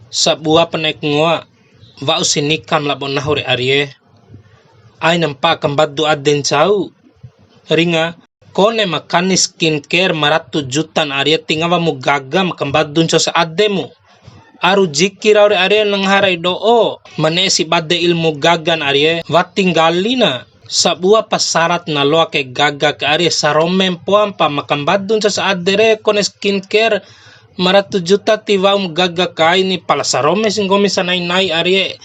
Sabua panek ngoa vau sinikam labon nahore arie ay nampa kambadu aden chau ringa kone makani skincare 100 jutan arie tingawa mu gagam kambadun sa ademu aru jikir arie nang haray doo mane si bade ilmu gagan arie watinggalina sabua pasarat na loa ke gaga ke arie saromem poampa makambadun sa adere kone skincare 100 juta tiwa gaga kai ni pala sarome singgomi sanay nai arie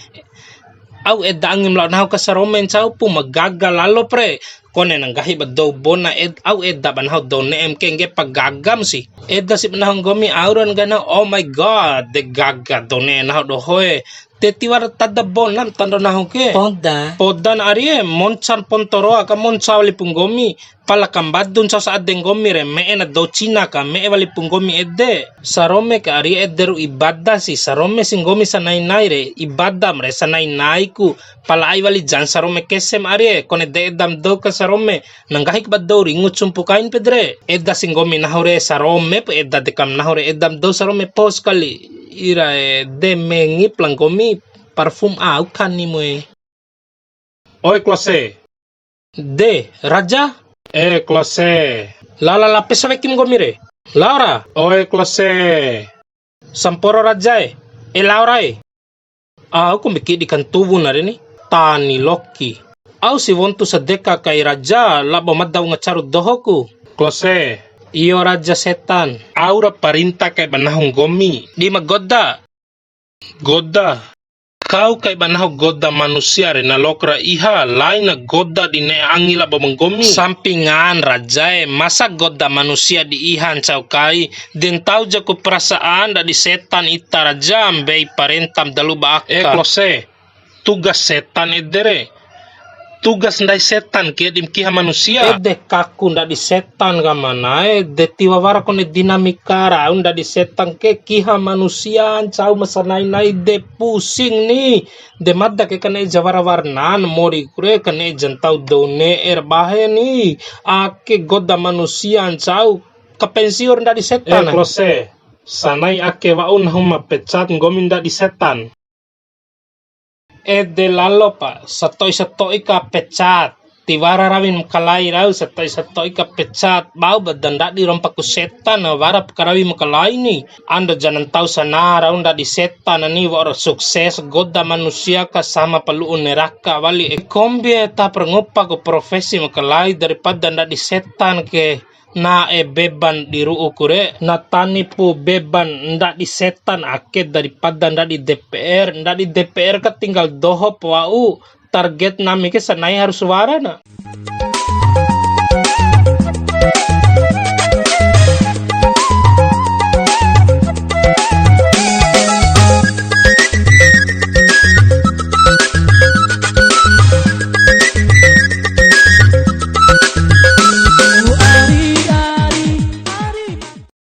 au edangim lao nahu ka saromen chau pu magaga lalo pre kone nanggahi ba do bona au edda banhaw do neem kenge pagagam si edda si banhaw gomi auran gana oh my god de gaga do ne nahu do hoe tetiwar tada bonam tando nahu ke podan arie monchan pontoro ka monchawli punggomi pala kambadun sa adeng gomi re me na do china ka me wali punggomi edde sarome ka arie edderu ibada si sarome singgomi sa nai re ibadam re sa nai ku pala ay wali jan sarome kesem arie kone de edam do ka sarome nanggahik ba do ringut sumpukain pedre edda singgomi nahore sarome pe edda dekam nahore edam do sarome pos kali ira de mengip lang gomi parfum au kan ni moe oi klose de raja klose lala lapis sawekim gomi re Laura oi klose samporo raja Laura au kumiki di kantubo na rin tani loki au si wontu sa deka kay raja labo madaw nga charud dohoku klose iyo raja setan aura parinta kay banahong gomi di magoda goda kau kay banahong goda manusia rin na lokra iha lain na goda di neangila bomenggomi sampingan raja masa goda manusia di ihan chau kai din tau jaku perasaan da di setan ita raja mbei parentam daluba aka klose tugas setan edere tugas ndai setan ke dimkiha manusia ede kaku nda di setan gamana de tiwawara kone dinamika raun nda di setan ke kiha manusia cau masanai nai de pusing ni de madda ke kane jawara warnan mori kure kane jantau done bahe ni ake goda manusia cau kapensiur nda di setan klose sanai ake waun huma pecat ngomin nda di setan de lalo pa satoi ka pecat tiwara rawin makalai rau satoi ka pecat bau badanda di rompaku setan wara karawi makalai ni anda jangan tahu sana rau nda di setan ni wara sukses goda manusia ka sama paluun neraka wali kombie ta prengopa ko profesi makalai daripada nda di setan ke na beban di ruu kure na tani pu beban ndak di setan akeh daripada ndak di DPR ka tinggal doho wau target nami ke sanai harus suara na